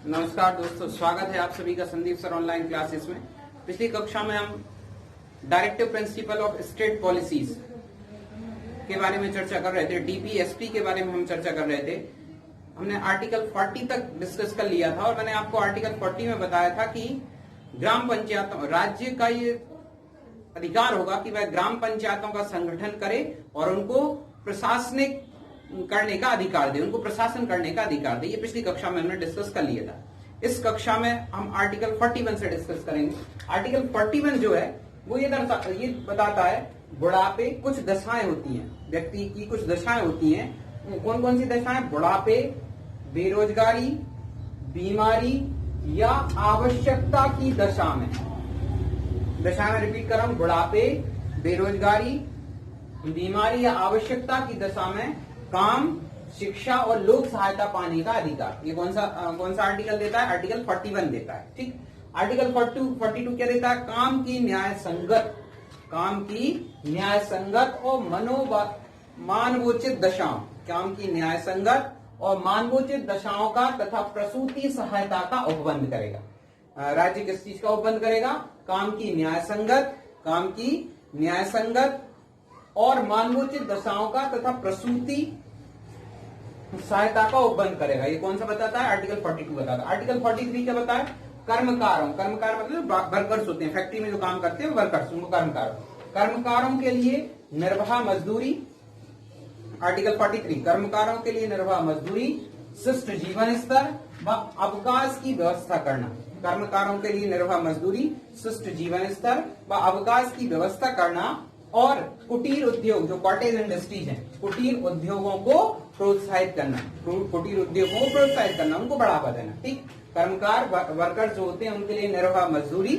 नमस्कार दोस्तों, स्वागत है आप सभी का संदीप सर ऑनलाइन क्लासेस में। पिछली कक्षा में हम directive principle of state policies के बारे में चर्चा कर रहे थे। डीपीएसपी के बारे में हम चर्चा कर रहे थे। हमने आर्टिकल 40 तक डिस्कस कर लिया था और मैंने आपको आर्टिकल 40 में बताया था कि ग्राम पंचायतों, राज्य का ये अधिकार होगा कि वह ग्राम पंचायतों का संगठन करे और उनको प्रशासनिक करने का अधिकार दे, उनको प्रशासन करने का अधिकार दे। ये पिछली कक्षा में हमने डिस्कस कर लिया था। इस कक्षा में हम आर्टिकल 41 से डिस्कस करेंगे। आर्टिकल 41 जो है वो ये बताता है बुढ़ापे कुछ दशाएं होती हैं, व्यक्ति की कुछ दशाएं होती हैं। कौन कौन सी दशाएं? बुढ़ापे, बेरोजगारी, बीमारी या आवश्यकता की दशा में। दशा में रिपीट कर रहा हूं, बुढ़ापे, बेरोजगारी, बीमारी या आवश्यकता की दशा में काम, शिक्षा और लोक सहायता पाने का अधिकार। ये कौन सा आर्टिकल देता है? आर्टिकल 41 देता है। ठीक। आर्टिकल 42 क्या देता है? काम की न्याय संगत और मानवोचित दशाओं, काम की न्याय संगत और मानवोचित दशाओं का तथा प्रसूति सहायता का उपबंध करेगा। राज्य किस चीज का उपबंध करेगा? काम की न्याय संगत और मानवोचित दशाओं का तथा प्रसूति सहायता का उपबंध करेगा। ये कौन सा बताता है? आर्टिकल 42 बताता है। आर्टिकल 43 क्या बताया? कर्मकारों मतलब वर्कर्स होते हैं, फैक्ट्री में जो काम करते हैं वर्कर्स, उनको कर्मकारों के लिए निर्वाह मजदूरी। आर्टिकल 43 कर्मकारों के लिए निर्वाह मजदूरी, शिष्ट जीवन स्तर व अवकाश की व्यवस्था करना। कर्मकारों के लिए निर्वाह मजदूरी, शिष्ट जीवन स्तर व अवकाश की व्यवस्था करना और कुटीर उद्योग, जो कॉटेज इंडस्ट्रीज हैं, कुटीर उद्योगों को प्रोत्साहित करना, उनको बढ़ावा देना। ठीक। कर्मकार वर्कर्स जो होते हैं उनके लिए निर्वाह मजदूरी,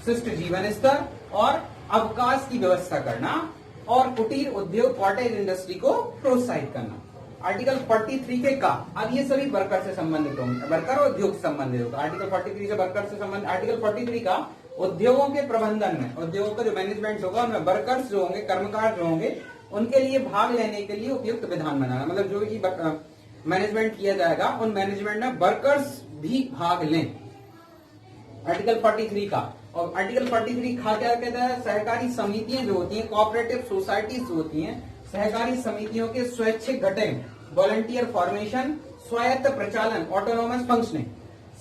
शिष्ट जीवन स्तर और अवकाश की व्यवस्था करना और कुटीर उद्योग कॉटेज इंडस्ट्री को प्रोत्साहित करना। आर्टिकल 43 के का, अब ये सभी वर्कर से संबंधित होंगे, वर्कर और उद्योग से संबंधित होगा। आर्टिकल 43 से वर्कर से संबंधित। आर्टिकल 43 का उद्योगों के प्रबंधन में, उद्योगों का जो मैनेजमेंट होगा उनमें वर्कर्स जो होंगे, कर्मकार जो होंगे, उनके लिए भाग लेने के लिए उपयुक्त विधान बनाना। मतलब जो भी मैनेजमेंट किया जाएगा उन मैनेजमेंट में वर्कर्स भी भाग लें। आर्टिकल 43 का। और आर्टिकल 43 का क्या कहता है? सहकारी समितियां जो होती हैं, कोऑपरेटिव सोसाइटीज जो होती हैं, सहकारी समितियों के स्वैच्छिक गठन, वॉलंटियर फॉर्मेशन, स्वायत्त प्रचालन, ऑटोनोमस फंक्शनिंग।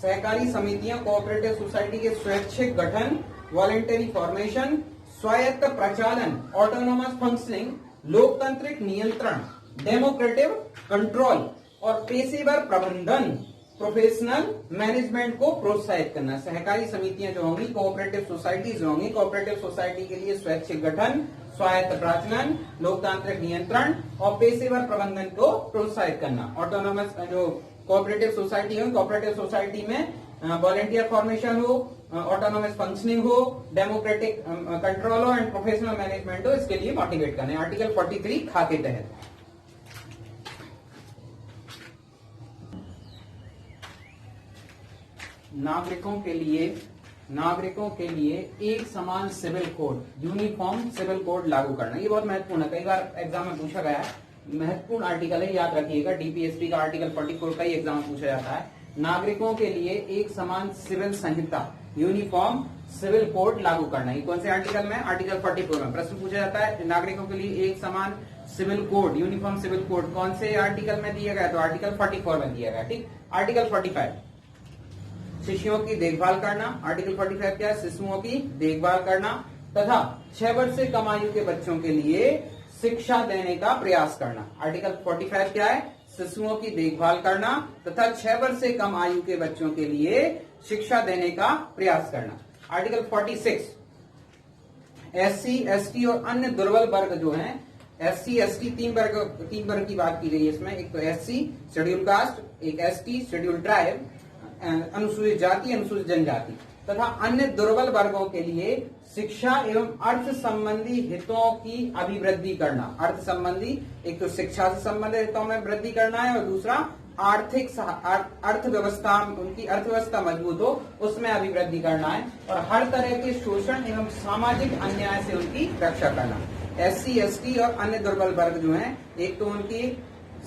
सहकारी समितियां, कोऑपरेटिव सोसाइटी के स्वैच्छिक गठन, वॉलंटरी फॉर्मेशन, स्वायत्त प्रचालन, ऑटोनोमस फंक्शनिंग, लोकतांत्रिक नियंत्रण, डेमोक्रेटिक कंट्रोल और पेशेवर प्रबंधन, प्रोफेशनल मैनेजमेंट को प्रोत्साहित करना। सहकारी समितियां जो होंगी, कोऑपरेटिव सोसाइटी जो होंगी, कोऑपरेटिव सोसाइटी के लिए स्वैच्छिक गठन, स्वायत्त प्रचलन, लोकतांत्रिक नियंत्रण और पेशेवर प्रबंधन को प्रोत्साहित करना। ऑटोनोमस जो कोऑपरेटिव सोसाइटी हो, कोऑपरेटिव सोसाइटी में वॉलंटियर फॉर्मेशन हो, ऑटोनोमस फंक्शनिंग हो, डेमोक्रेटिक कंट्रोल हो एंड प्रोफेशनल मैनेजमेंट हो, इसके लिए मोटिवेट करना है। आर्टिकल 43 खा के तहत। नागरिकों के लिए एक समान civil code, uniform civil code लागू करना। ये बहुत महत्वपूर्ण है, कई बार एग्जाम में पूछा गया है, महत्वपूर्ण आर्टिकल है, याद रखिएगा। डीपीएसपी का आर्टिकल 44 का ही एग्जाम में पूछा जाता है। नागरिकों के लिए एक समान सिविल संहिता, यूनिफॉर्म सिविल कोड लागू करना। ये कौन से आर्टिकल में? आर्टिकल 44 में प्रश्न पूछा जाता है। नागरिकों के लिए एक समान civil code, uniform civil code कौन से आर्टिकल में दिया गया? तो आर्टिकल 44 में दिया गया। ठीक। आर्टिकल 45 शिशुओं की देखभाल करना। आर्टिकल 45 क्या है? शिशुओं की देखभाल करना तथा 6 वर्ष से कम आयु के बच्चों के लिए शिक्षा देने का प्रयास करना। आर्टिकल 45 क्या है? शिशुओं की देखभाल करना तथा 6 वर्ष से कम आयु के बच्चों के लिए शिक्षा देने का प्रयास करना। आर्टिकल 46 SC, ST और अन्य दुर्बल वर्ग जो हैं, SC, ST तीन वर्ग की बात की गई है इसमें। एक तो SC शेड्यूल कास्ट, एक ST शेड्यूल ट्राइब, अनुसूचित जाति, अनुसूचित जनजाति तथा अन्य दुर्बल वर्गों के लिए शिक्षा एवं अर्थ संबंधी हितों की अभिवृद्धि करना। अर्थ संबंधी, एक तो शिक्षा से संबंधित हितों में वृद्धि करना है और दूसरा आर्थिक अर्थव्यवस्था, उनकी अर्थव्यवस्था मजबूत हो उसमें अभिवृद्धि करना है और हर तरह के शोषण एवं सामाजिक अन्याय से उनकी रक्षा करना। SC, ST और अन्य दुर्बल वर्ग जो हैं, एक तो उनकी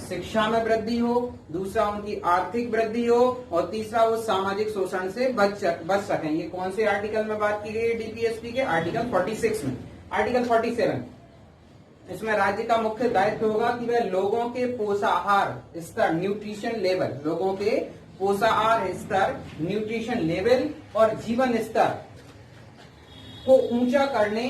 शिक्षा में वृद्धि हो, दूसरा उनकी आर्थिक वृद्धि हो, और तीसरा वो सामाजिक शोषण से बच सकें। ये कौन से आर्टिकल में बात की गई है डीपीएसपी के? आर्टिकल 46 में। आर्टिकल 47, इसमें राज्य का मुख्य दायित्व होगा कि वह लोगों के पोषाहार स्तर, न्यूट्रिशन लेवल, लोगों के पोषाहार स्तर, न्यूट्रिशन लेवल और जीवन स्तर को ऊंचा करने,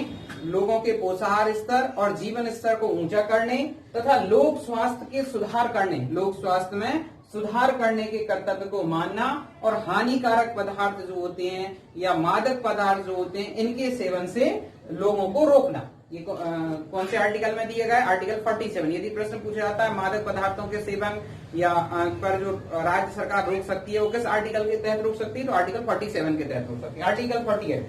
लोगों के पोषाहार स्तर और जीवन स्तर को ऊंचा करने तथा लोक स्वास्थ्य के सुधार करने, लोक स्वास्थ्य में सुधार करने के कर्तव्य को मानना और हानिकारक पदार्थ जो होते हैं या मादक पदार्थ जो होते हैं इनके सेवन से लोगों को रोकना। ये कौन से आर्टिकल में दिया गया है? आर्टिकल 47। यदि प्रश्न पूछा जाता है मादक पदार्थों के सेवन या पर जो राज्य सरकार रोक सकती है वो किस आर्टिकल के तहत रोक सकती है? तो आर्टिकल 47 के तहत रोक सकती है। आर्टिकल 48,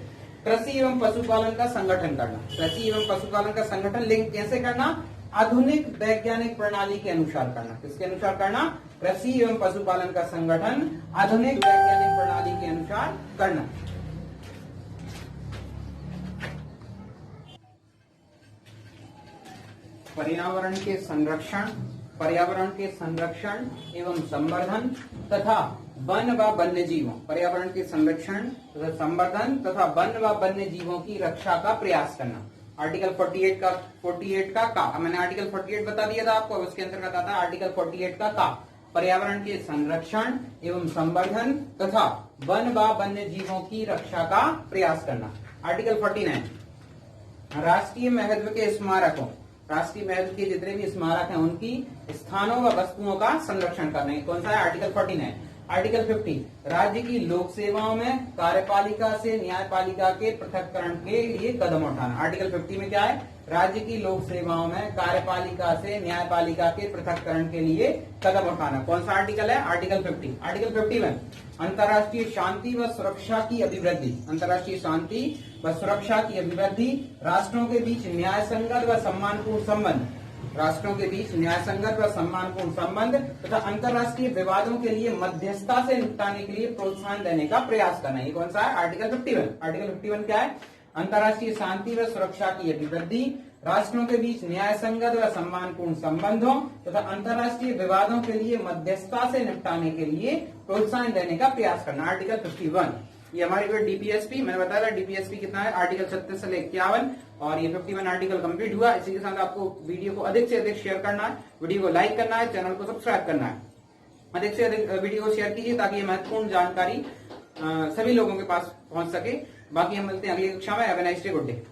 कृषि एवं पशुपालन का संगठन करना। कृषि एवं पशुपालन का संगठन लिंक कैसे करना? आधुनिक वैज्ञानिक प्रणाली के अनुसार करना। किसके अनुसार करना? कृषि एवं पशुपालन का संगठन आधुनिक वैज्ञानिक प्रणाली के अनुसार करना। पर्यावरण के संरक्षण, पर्यावरण के संरक्षण एवं संवर्धन तथा वन व वन्य जीवों, पर्यावरण के संरक्षण तथा संवर्धन तथा वन व वन्य जीवों की रक्षा का प्रयास करना। आर्टिकल 48 का मैंने आर्टिकल 48 बता दिया था आपको, उसके अंतर्गत आता है आर्टिकल 48 का पर्यावरण के संरक्षण एवं संवर्धन तथा वन व वन्य जीवों की रक्षा का प्रयास करना। आर्टिकल 49, राष्ट्रीय महत्व के स्मारकों, राष्ट्रीय महत्व के जितने भी स्मारक हैं उनकी स्थानों व वस्तुओं का संरक्षण करना। कौन सा है? आर्टिकल 49। आर्टिकल 50, राज्य की लोक सेवाओं में कार्यपालिका से न्यायपालिका के पृथक्करण के लिए कदम उठाना। आर्टिकल 50 में क्या है? राज्य की लोक सेवाओं में कार्यपालिका से न्यायपालिका के पृथक्करण के लिए कदम उठाना। कौन सा आर्टिकल है? आर्टिकल 50। आर्टिकल 51, अंतर्राष्ट्रीय शांति व सुरक्षा की अभिवृद्धि, अंतर्राष्ट्रीय शांति व सुरक्षा की अभिवृद्धि, राष्ट्रों के बीच न्याय संगत व सम्मानपूर्ण संबंध, राष्ट्रों के बीच न्याय संगत व सम्मानपूर्ण संबंध तथा अंतर्राष्ट्रीय विवादों के लिए मध्यस्थता से निपटाने के लिए प्रोत्साहन देने का प्रयास करना। ये कौन सा है? आर्टिकल 51। आर्टिकल 51 क्या है? अंतर्राष्ट्रीय शांति व सुरक्षा की अभिवृद्धि, राष्ट्रों के बीच न्याय संगत व सम्मानपूर्ण संबंधों तथा अंतर्राष्ट्रीय विवादों के लिए मध्यस्थता से निपटाने के लिए प्रोत्साहन देने का प्रयास करना। आर्टिकल 51। ये हमारी जो डीपीएसपी, मैंने बताया डीपीएसपी कितना है? आर्टिकल 36 से 51, और ये 51 आर्टिकल कंप्लीट हुआ। इसी के साथ आपको वीडियो को अधिक से अधिक शेयर करना है, वीडियो को लाइक करना है, चैनल को सब्सक्राइब करना है। अधिक से अधिक वीडियो को शेयर कीजिए ताकि ये महत्वपूर्ण जानकारी सभी लोगों के पास पहुंच सके। बाकी हम मिलते हैं अगली कक्षा में। Have a nice day, good day.